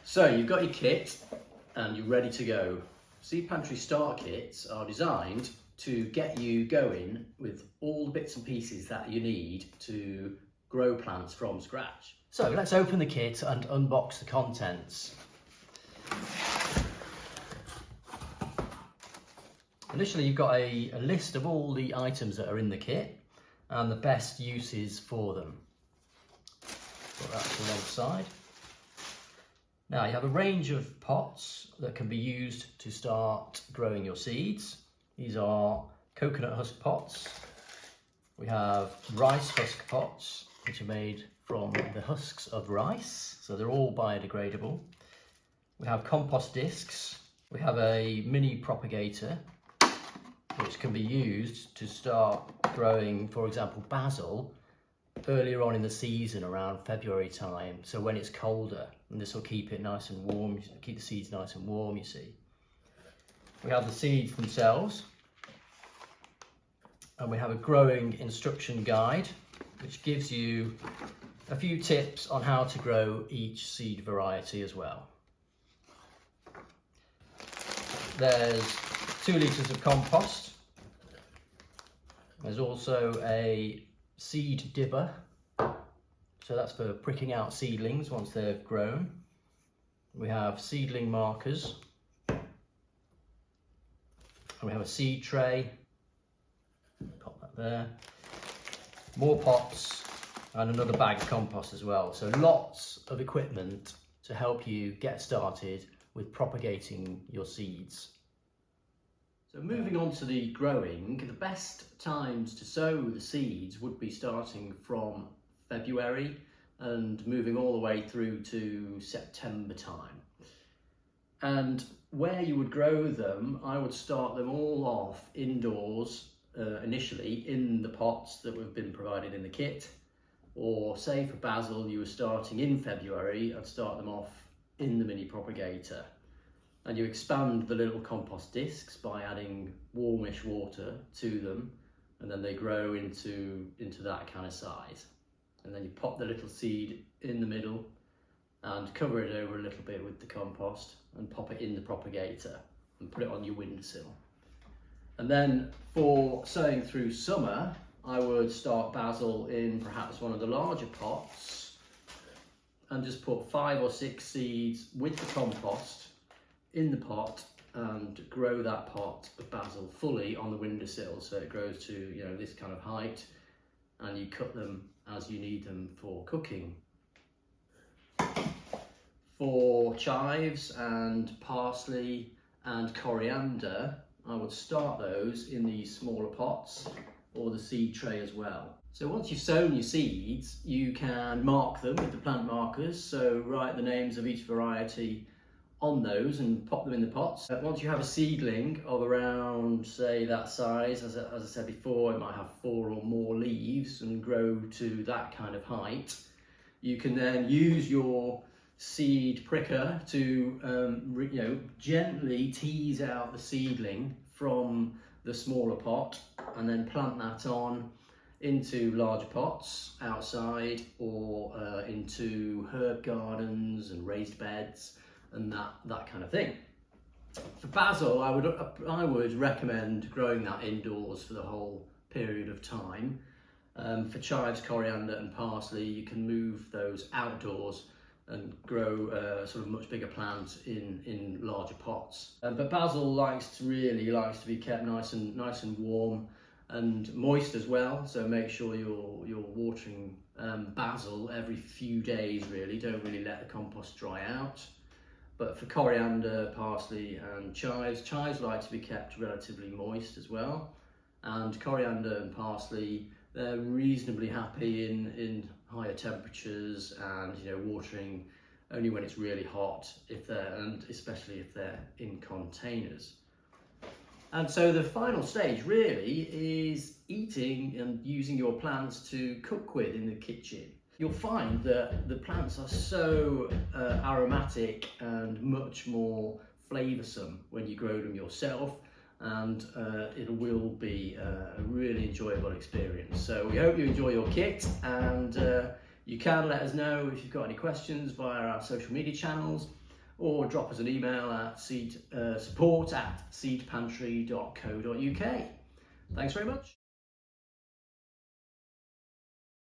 So you've got your kit and you're ready to go. Seed Pantry starter kits are designed to get you going with all the bits and pieces that you need to grow plants from scratch. So let's open the kit and unbox the contents. Initially you've got a list of all the items that are in the kit and the best uses for them. Put that to one side. Now you have a range of pots that can be used to start growing your seeds. These are coconut husk pots. We have rice husk pots, which are made from the husks of rice, so they're all biodegradable. We have compost discs. We have a mini propagator, which can be used to start growing, for example, basil earlier on in the season, around February time, so when it's colder, and this will keep it nice and warm, keep the seeds nice and warm, you see. We have the seeds themselves, and we have a growing instruction guide, which gives you a few tips on how to grow each seed variety as well. There's 2 litres of compost. There's also a seed dibber, so that's for pricking out seedlings once they've grown. We have seedling markers, and we have a seed tray, pop that there, more pots, and another bag of compost as well. So lots of equipment to help you get started with propagating your seeds. So moving on to the growing, the best times to sow the seeds would be starting from February and moving all the way through to September time. And where you would grow them, I would start them all off indoors initially in the pots that have been provided in the kit. Or say for basil, you were starting in February, I'd start them off in the mini propagator. And you expand the little compost discs by adding warmish water to them, and then they grow into that kind of size. And then you pop the little seed in the middle and cover it over a little bit with the compost and pop it in the propagator and put it on your windowsill. And then for sowing through summer, I would start basil in perhaps one of the larger pots and just put 5 or 6 seeds with the compost in the pot and grow that pot of basil fully on the windowsill, so it grows to this kind of height, and you cut them as you need them for cooking. For chives and parsley and coriander, I would start those in these smaller pots or the seed tray as well. So once you've sown your seeds, you can mark them with the plant markers, so write the names of each variety on those and pop them in the pots. Once you have a seedling of around, say, that size, as I said before, it might have 4 or more leaves and grow to that kind of height, you can then use your seed pricker to gently tease out the seedling from the smaller pot and then plant that on into larger pots outside or into herb gardens and raised beds and that kind of thing. For basil, I would recommend growing that indoors for the whole period of time. For chives, coriander and parsley, you can move those outdoors and grow a sort of much bigger plant in larger pots. But basil really likes to be kept nice and warm and moist as well, so make sure you're watering basil every few days really. Don't really let the compost dry out. But for coriander, parsley and chives like to be kept relatively moist as well. And coriander and parsley, they're reasonably happy in higher temperatures and watering only when it's really hot, and especially if they're in containers. And so the final stage really is eating and using your plants to cook with in the kitchen. You'll find that the plants are so aromatic and much more flavoursome when you grow them yourself, and it will be a really enjoyable experience. So we hope you enjoy your kit, and you can let us know if you've got any questions via our social media channels, or drop us an email at support@seedpantry.co.uk. Thanks very much.